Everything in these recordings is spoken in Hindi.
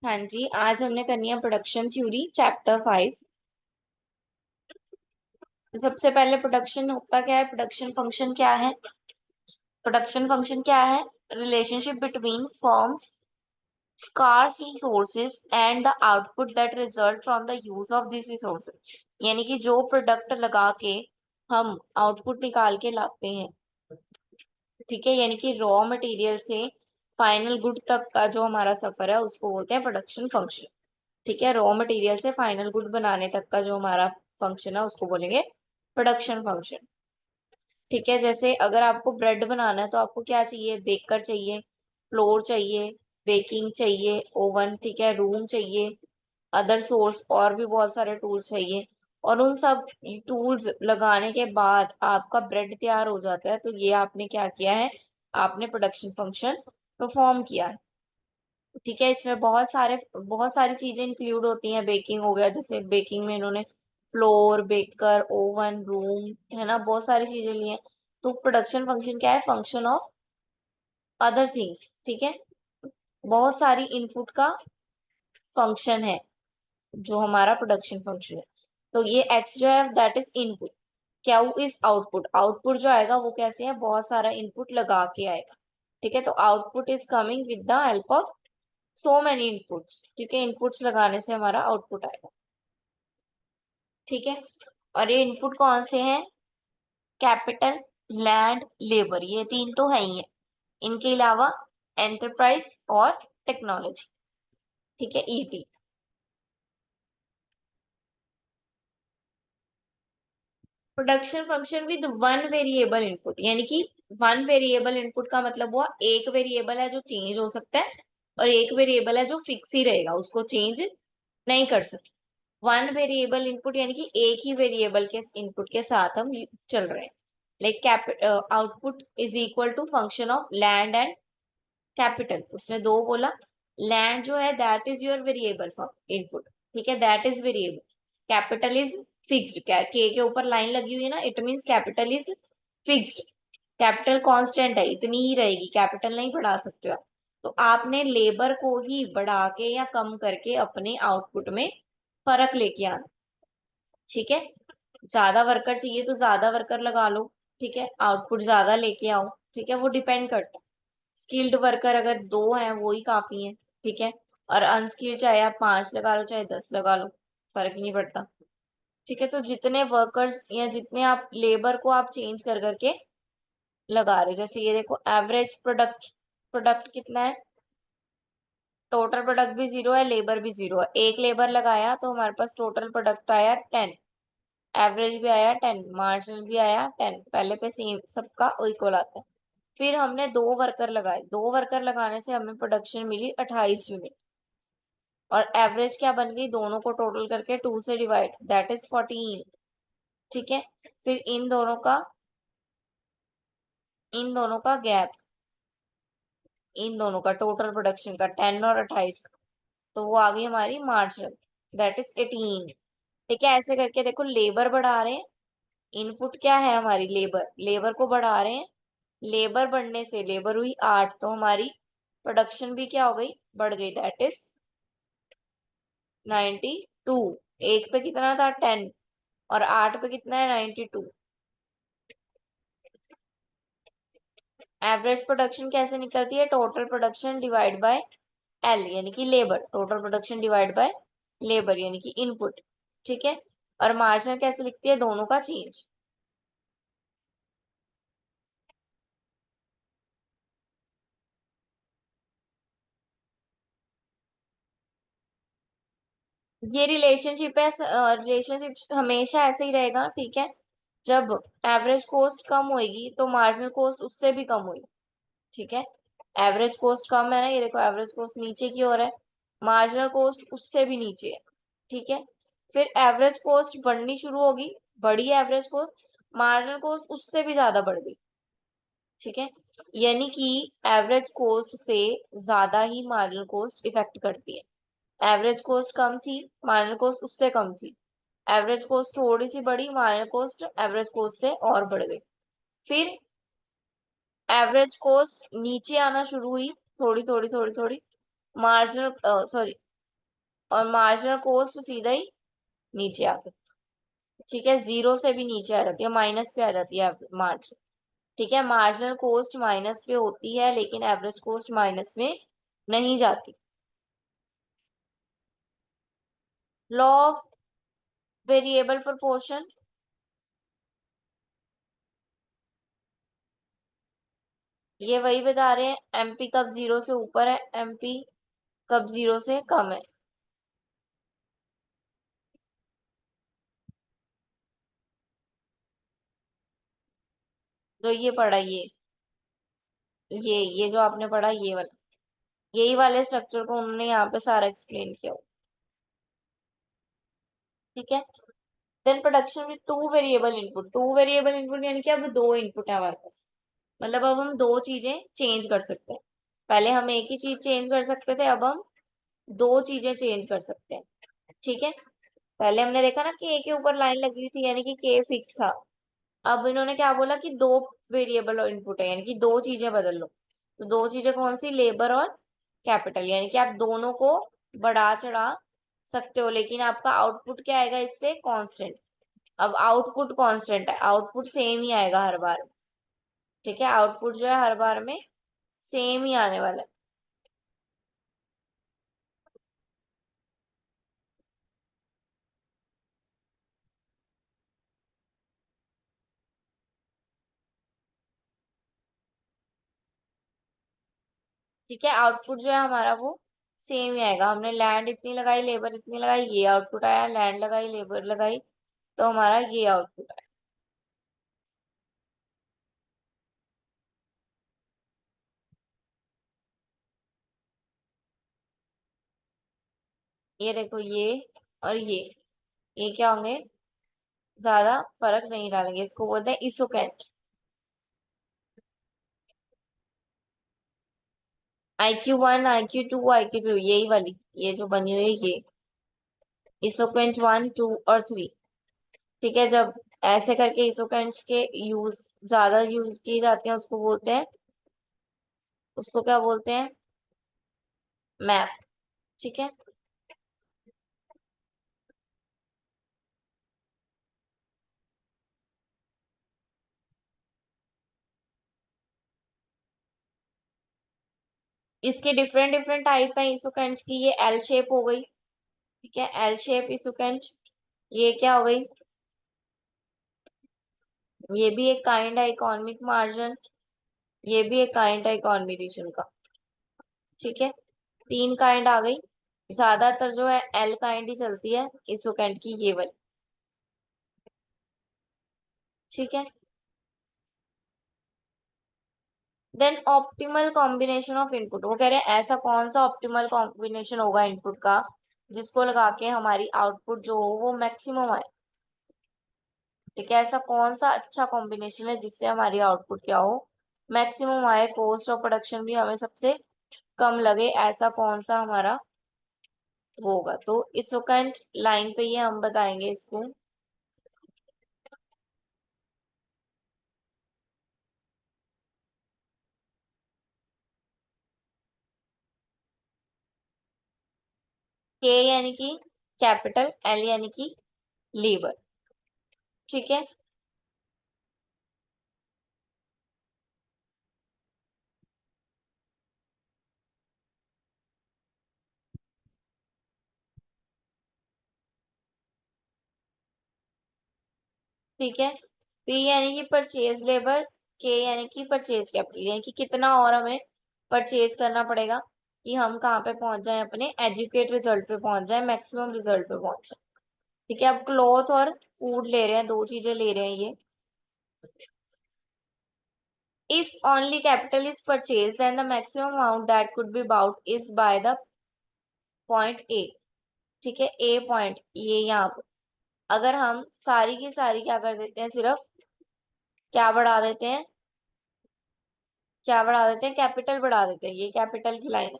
हाँ जी, आज हमने करनी है प्रोडक्शन थ्योरी चैप्टर 5। तो सबसे पहले प्रोडक्शन होता क्या है, प्रोडक्शन फंक्शन क्या है। प्रोडक्शन फंक्शन क्या है? Relationship between firms scarce resources and the output that result from the use of these resources। यानी कि जो प्रोडक्ट लगा के हम आउटपुट निकाल के लाते हैं, ठीक है, यानी कि रॉ मटेरियल से फाइनल गुड तक का जो हमारा सफर है उसको बोलते हैं प्रोडक्शन फंक्शन। ठीक है, रॉ मटेरियल से फाइनल गुड बनाने तक का जो हमारा फंक्शन है उसको बोलेंगे प्रोडक्शन फंक्शन। ठीक है, जैसे अगर आपको ब्रेड बनाना है तो आपको क्या चाहिए? बेकर चाहिए, फ्लोर चाहिए, बेकिंग चाहिए, ओवन, ठीक है, रूम चाहिए, अदर सोर्स और भी बहुत सारे टूल्स चाहिए। और उन सब टूल्स लगाने के बाद आपका ब्रेड तैयार हो जाता है, तो ये आपने क्या किया है? आपने प्रोडक्शन फंक्शन परफॉर्म किया है। ठीक है, इसमें बहुत सारी चीजें इंक्लूड होती हैं। बेकिंग हो गया, जैसे बेकिंग में इन्होंने फ्लोर, बेकर, ओवन, रूम, है ना, बहुत सारी चीजें ली हैं। तो प्रोडक्शन फंक्शन क्या है? Function of other things. ठीक है, बहुत सारी इनपुट का फंक्शन है जो हमारा प्रोडक्शन फंक्शन है। तो ये एक्स जो है that is input, Q is output. Output जो आएगा वो कैसे है? बहुत सारा इनपुट लगा के आएगा। ठीक है, तो output is coming with the help of so many inputs. ठीक है, इनपुट्स लगाने से हमारा आउटपुट आएगा। ठीक है, और ये इनपुट कौन से हैं? कैपिटल, लैंड, लेबर, ये तीन तो है ही है। इनके अलावा एंटरप्राइज और टेक्नोलॉजी। ठीक है, ET. Production function with one variable input, यानी कि वन वेरिएबल इनपुट का मतलब हुआ एक वेरिएबल है जो चेंज हो सकता है और एक वेरिएबल है जो फिक्स ही रहेगा, उसको चेंज नहीं कर सकते। वन वेरिएबल इनपुट यानी कि एक ही वेरिएबल के इनपुट के साथ हम चल रहे हैं। Like capital output is equal to function of land and capital. उसने दो बोला। लैंड जो है that is your variable input. ठीक है, that is variable. Capital is fixed. के ऊपर लाइन लगी हुई है ना, it means capital is fixed. Capital constant है, इतनी ही रहेगी, कैपिटल नहीं बढ़ा सकते हो आप। तो आपने लेबर को ही बढ़ा के या कम करके अपने आउटपुट में फर्क लेके आना। ठीक है, ज्यादा वर्कर चाहिए तो ज्यादा वर्कर लगा लो। ठीक है, आउटपुट ज्यादा लेके आओ। ठीक है, वो डिपेंड करता है। स्किल्ड वर्कर अगर दो हैं वो ही काफी है। ठीक है, और अनस्किल्ड चाहे आप 5 लगा लो चाहे 10 लगा लो, फर्क नहीं पड़ता। ठीक है, तो जितने वर्कर्स या जितने आप लेबर को आप चेंज कर करके लगा रहे हो, जैसे ये देखो एवरेज प्रोडक्ट, प्रोडक्ट कितना है? टोटल प्रोडक्ट भी जीरो है, लेबर भी जीरो है। एक लेबर लगाया तो हमारे पास टोटल प्रोडक्ट आया 10, एवरेज भी आया 10, मार्जिनल भी आया 10। पहले पे सेम सबका इक्वल आता है। फिर हमने दो वर्कर लगाए, दो वर्कर लगाने से हमें प्रोडक्शन मिली 28 यूनिट। और एवरेज क्या बन गई? दोनों को टोटल करके 2 से डिवाइड, दैट इज 14। ठीक है, फिर इन दोनों का गैप, इन दोनों का टोटल प्रोडक्शन का 10 और 28 का, तो वो आ गई हमारी मार्जिनल, दैट इज 18। ठीक है, ऐसे करके देखो लेबर बढ़ा रहे हैं। इनपुट क्या है हमारी? लेबर, लेबर को बढ़ा रहे हैं। लेबर बढ़ने से लेबर हुई 8, तो हमारी प्रोडक्शन भी क्या हो गई? बढ़ गई, दैट इज 92। एक पे कितना था? 10, और 8 पे कितना है? 92। एवरेज प्रोडक्शन कैसे निकलती है? Total production divide by L, यानी कि labour. Total production divide by labour यानी कि इनपुट। ठीक है, और मार्जिनल कैसे लिखती है? दोनों का चेंज। ये रिलेशनशिप है, रिलेशनशिप हमेशा ऐसे ही रहेगा। ठीक है, जब एवरेज कॉस्ट कम होएगी तो मार्जिनल कॉस्ट उससे भी कम होगी। ठीक है, एवरेज कॉस्ट कम है ना, ये देखो एवरेज कॉस्ट नीचे की ओर है, मार्जिनल कॉस्ट उससे भी नीचे है। ठीक है, फिर एवरेज कॉस्ट बढ़नी शुरू होगी, बढ़ी एवरेज कॉस्ट, मार्जिनल कॉस्ट उससे भी ज्यादा बढ़ गई। ठीक है, यानी कि एवरेज कॉस्ट से ज्यादा ही मार्जिनल कॉस्ट इफेक्ट करती है। एवरेज कॉस्ट कम थी, मार्जिनल कॉस्ट उससे कम थी। एवरेज कॉस्ट थोड़ी सी बढ़ी, मार्जिनल कॉस्ट एवरेज कॉस्ट से और बढ़ गई। फिर एवरेज कॉस्ट नीचे आना शुरू हुई, थोड़ी थोड़ी थोड़ी थोड़ी। मार्जिनल, सॉरी, और मार्जिनल कॉस्ट सीधा ही नीचे आ गई। ठीक है, जीरो से भी नीचे आ जाती है, माइनस पे आ जाती है मार्जिन। ठीक है, मार्जिनल कॉस्ट माइनस पे होती है लेकिन एवरेज कॉस्ट माइनस में नहीं जाती। लॉ ऑफ वेरिएबल प्रोपोर्शन, ये वही बता रहे हैं, एमपी कब जीरो से ऊपर है, एमपी कब जीरो से कम है। तो ये पढ़ा, ये जो आपने पढ़ा ये वाला, यही वाले स्ट्रक्चर को उन्होंने यहाँ पे सारा एक्सप्लेन किया हुआ। ठीक है, then production with two variable input, two variable input यानी कि अब दो इनपुट है हमारे पास, मतलब अब हम दो चीजें चेंज कर सकते हैं। पहले हम एक ही चीज चेंज कर सकते थे, अब हम दो चीजें चेंज कर सकते हैं। ठीक है, पहले हमने देखा ना कि ए के ऊपर लाइन लगी हुई थी यानी कि के फिक्स था। अब इन्होंने क्या बोला कि दो वेरिएबल इनपुट है यानी कि दो चीजें बदल लो। तो दो चीजें कौन सी, लेबर और कैपिटल, यानी कि आप दोनों को बढ़ा चढ़ा सकते हो लेकिन आपका आउटपुट क्या आएगा इससे, कांस्टेंट। अब आउटपुट कांस्टेंट है, आउटपुट सेम ही आएगा हर बार। ठीक है, आउटपुट जो है हर बार में सेम ही आने वाला है। ठीक है, आउटपुट जो है हमारा वो सेम ही आएगा। हमने लैंड इतनी लगाई, लेबर इतनी लगाई, ये आउटपुट आया, लैंड लगाई, लेबर लगाई, तो हमारा ये आउटपुट आया। ये देखो, ये और ये क्या होंगे, ज्यादा फर्क नहीं डालेंगे, इसको बोलते हैं इसोकेट। IQ1, IQ2, IQ3, यही वाली, ये जो बनी हुई है ये इसोकेंट वन टू और थ्री। ठीक है, जब ऐसे करके इसोकेंट्स के यूज ज्यादा यूज की जाती हैं उसको बोलते हैं, उसको क्या बोलते हैं, मैप। ठीक है, इसके डिफरेंट डिफरेंट टाइप है इसोकेंट्स की, ये एल शेप हो गई। ठीक है, एल शेप इसोकेंट, ये क्या हो गई, ये भी एक काइंड है इकोनॉमिक मार्जिन, ये भी एक काइंड है इकोनॉमी रीजन का। ठीक है, तीन काइंड आ गई। ज्यादातर जो है एल काइंड ही चलती है इसोकेंट की, ये वाली। ठीक है, then optimal combination of input, वो कह रहे हैं ऐसा कौन सा ऑप्टिमल कॉम्बिनेशन होगा इनपुट का जिसको लगा के हमारी आउटपुट जो हो वो मैक्सिमम आए। ठीक है, ऐसा कौन सा अच्छा कॉम्बिनेशन है जिससे हमारी आउटपुट क्या हो, मैक्सिमम आए, कॉस्ट ऑफ प्रोडक्शन भी हमें सबसे कम लगे, ऐसा कौन सा हमारा वो होगा। तो इस सेकंड लाइन पे ये हम बताएंगे इसको। के यानी कि कैपिटल, एल यानी कि लेबर। ठीक है, ठीक है, पी यानी कि परचेज लेबर, के यानी कि परचेज कैपिटल, यानी कि कितना और हमें परचेज करना पड़ेगा कि हम कहाँ पे पहुंच जाएं, अपने एजुकेट रिजल्ट पे पहुंच जाएं, मैक्सिमम रिजल्ट पे पहुंच जाएं। ठीक है, अब क्लॉथ और फूड ले रहे हैं, दो चीजें ले रहे हैं ये। If only capital is purchase then the maximum amount that could be bought is by the point A. ठीक है, ए पॉइंट ये यहाँ पे, अगर हम सारी की सारी क्या कर देते हैं, सिर्फ क्या बढ़ा देते हैं, क्या बढ़ा देते हैं, कैपिटल बढ़ा देते हैं, ये कैपिटल की लाइन है,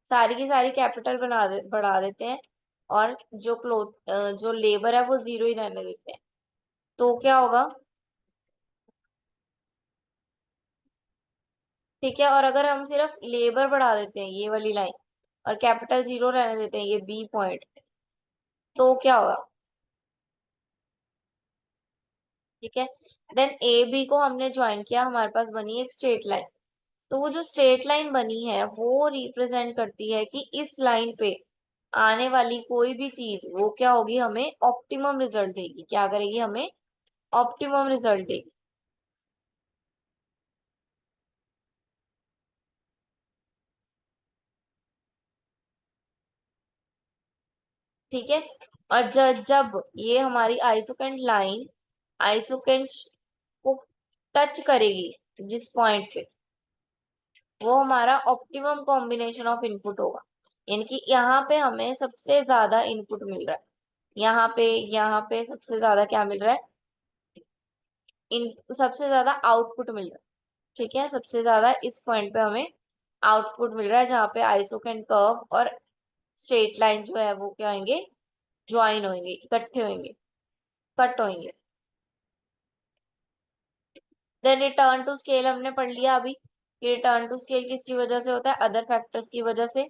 सारी की सारी कैपिटल बढ़ा देते हैं, और जो जो लेबर है वो जीरो ही रहने देते हैं, तो क्या होगा। ठीक है, और अगर हम सिर्फ लेबर बढ़ा देते हैं, ये वाली लाइन, और कैपिटल जीरो रहने देते हैं, ये बी पॉइंट, तो क्या होगा? ठीक है। देन ए बी को हमने ज्वाइन किया, हमारे पास बनी एक स्ट्रेट लाइन। तो वो जो स्ट्रेट लाइन बनी है वो रिप्रेजेंट करती है कि इस लाइन पे आने वाली कोई भी चीज वो क्या होगी, हमें ऑप्टिमम रिजल्ट देगी। क्या करेगी? हमें ऑप्टिमम रिजल्ट देगी। ठीक है। और जब ये हमारी आइसोकेंट लाइन आइसोकेंट को टच करेगी जिस पॉइंट पे, वो हमारा ऑप्टिमम कॉम्बिनेशन ऑफ इनपुट होगा। यानी कि यहाँ पे हमें सबसे ज्यादा इनपुट मिल रहा है, यहाँ पे सबसे ज्यादा क्या मिल रहा है? इन सबसे ज्यादा आउटपुट मिल रहा है। ठीक है, सबसे ज्यादा इस पॉइंट पे हमें आउटपुट मिल रहा है, जहाँ पे आइसोकेंट कर्व और स्ट्रेट लाइन जो है वो क्या होंगे? ज्वाइन होंगे, इकट्ठे होंगे, कट होंगे। देन रिटर्न टू स्केल हमने पढ़ लिया अभी कि रिटर्न टू स्केल किसकी वजह से होता है? अदर फैक्टर्स की वजह से।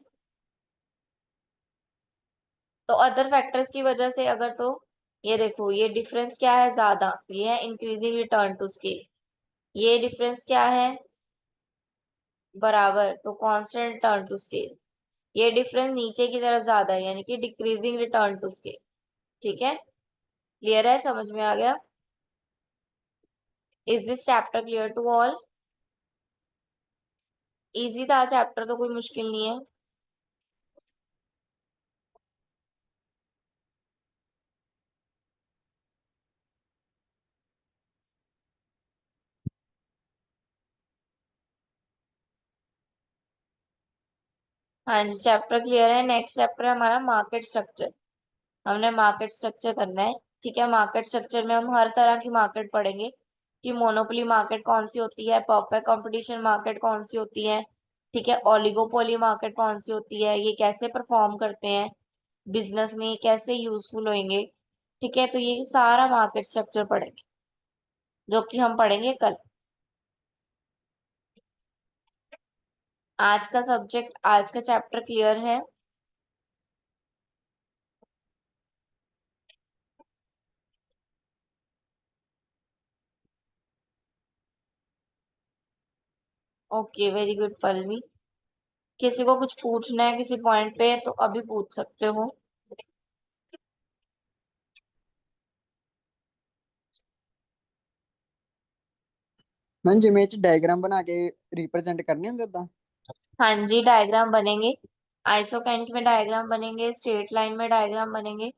तो अदर फैक्टर्स की वजह से अगर, तो ये देखो, ये डिफरेंस क्या है? ज्यादा, ये है इंक्रीजिंग रिटर्न टू स्केल। ये डिफरेंस क्या है? बराबर, तो कांस्टेंट रिटर्न टू स्केल। ये डिफरेंस नीचे की तरफ ज्यादा है, यानी कि डिक्रीजिंग रिटर्न टू स्केल। ठीक है, क्लियर है? समझ में आ गया? Is this chapter clear to all? Easy था चैप्टर, तो कोई मुश्किल नहीं है। हाँ जी, चैप्टर क्लियर है। नेक्स्ट चैप्टर है हमारा मार्केट स्ट्रक्चर। हमने मार्केट स्ट्रक्चर करना है। ठीक है, मार्केट स्ट्रक्चर में हम हर तरह की मार्केट पढ़ेंगे कि मोनोपोली मार्केट कौन सी होती है, परफेक्ट कंपटीशन मार्केट कौन सी होती है, ठीक है, ओलिगोपोली मार्केट कौन सी होती है, ये कैसे परफॉर्म करते हैं बिजनेस में, ये कैसे यूजफुल होंगे। ठीक है, तो ये सारा मार्केट स्ट्रक्चर पढ़ेंगे, जो कि हम पढ़ेंगे कल। आज का सब्जेक्ट, आज का चैप्टर क्लियर है? Okay, very good Pallavi. किसी को कुछ पूछना है किसी पॉइंट पे तो अभी पूछ सकते हो। मैम जिमें च डायग्राम बना के रिप्रेजेंट करने होंगे उदा। हाँ जी, डायग्राम बनेंगे। आइसोकेंट में डायग्राम बनेंगे, स्ट्रेट लाइन में डायग्राम बनेंगे,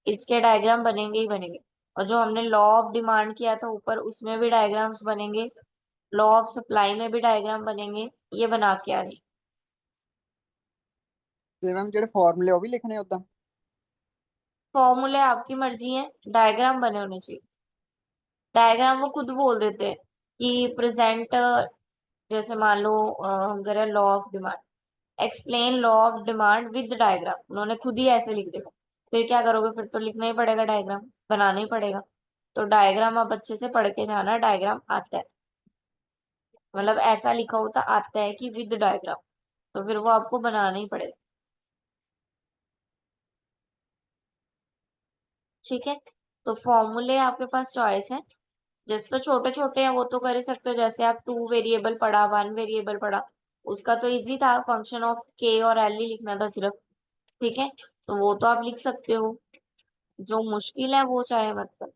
इसके डायग्राम बनेंगे ही बनेंगे। और जो हमने लॉ ऑफ डिमांड किया था ऊपर, उसमें भी डायग्राम्स बनेंगे। लॉ ऑफ सप्लाई में भी डायग्राम बनेंगे। ये बना के आ रही। ਤੇ ਮੈਮ ਜਿਹੜੇ ਫਾਰਮੂਲੇ ਉਹ ਵੀ ਲਿਖਣੇ ਉਦਾਂ। फॉर्मूले आपकी मर्जी है, डायग्राम बने होने चाहिए। डायग्राम वो खुद बोल देते हैं कि प्रेजेंट, जैसे मान लो हम कह रहे हैं law of demand, explain law of demand with diagram, उन्होंने खुद ही ऐसे लिख दिया। फिर क्या करोगे? फिर तो लिखना ही पड़ेगा, डायग्राम बनाना ही पड़ेगा। तो डायग्राम आप अच्छे से पढ़ के जाना, डायग्राम आता है, मतलब ऐसा लिखा होता आता है कि विद डायग्राम, तो फिर वो आपको बनाना ही पड़ेगा। ठीक है, तो फॉर्मूले आपके पास चॉइस है। जैसे तो छोटे छोटे हैं वो तो कर ही सकते हो, जैसे आप टू वेरिएबल पढ़ा, वन वेरिएबल पढ़ा, उसका तो इजी था, फंक्शन ऑफ के और एल ही लिखना था सिर्फ। ठीक है, तो वो तो आप लिख सकते हो। जो मुश्किल है वो चाहे मत करो।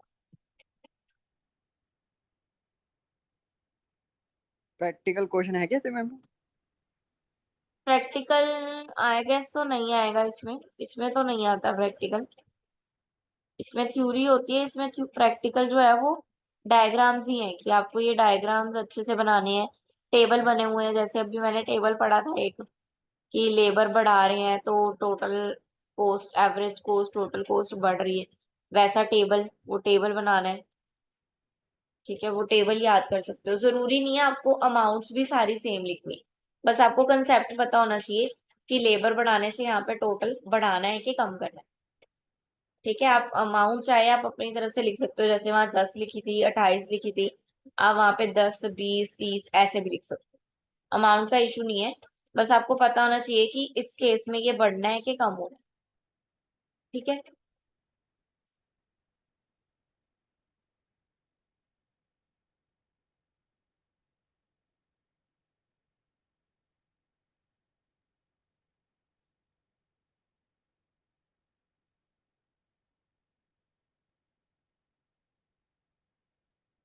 प्रैक्टिकल क्वेश्चन है क्या थे मैम। प्रैक्टिकल आई गेस तो नहीं आएगा इसमें, इसमें तो नहीं आता प्रैक्टिकल। इसमें थ्योरी होती है, इसमें प्रैक्टिकल जो है वो डायग्राम्स ही है कि आपको ये डायग्राम्स अच्छे से बनाने हैं। टेबल बने हुए हैं, जैसे अभी मैंने टेबल पढ़ा था एक, कि लेबर बढ़ा रहे हैं तो total cost, average cost, total cost बढ़ रही है। वैसा टेबल, वो टेबल बनाना है। ठीक है, वो टेबल याद कर सकते हो, जरूरी नहीं है आपको अमाउंट्स भी सारी सेम लिखनी। बस आपको कंसेप्ट पता होना चाहिए कि लेबर बढ़ाने से यहाँ पे टोटल बढ़ाना है कि कम करना है। ठीक है, आप अमाउंट चाहे आप अपनी तरफ से लिख सकते हो, जैसे वहां 10 लिखी थी, 28 लिखी थी, आप वहां पे 10, 20, 30 ऐसे भी लिख सकते हो। अमाउंट का इशू नहीं है, बस आपको पता होना चाहिए कि इस केस में ये बढ़ना है कि कम होना है। ठीक है।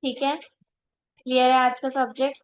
ठीक है, क्लियर है आज का सब्जेक्ट।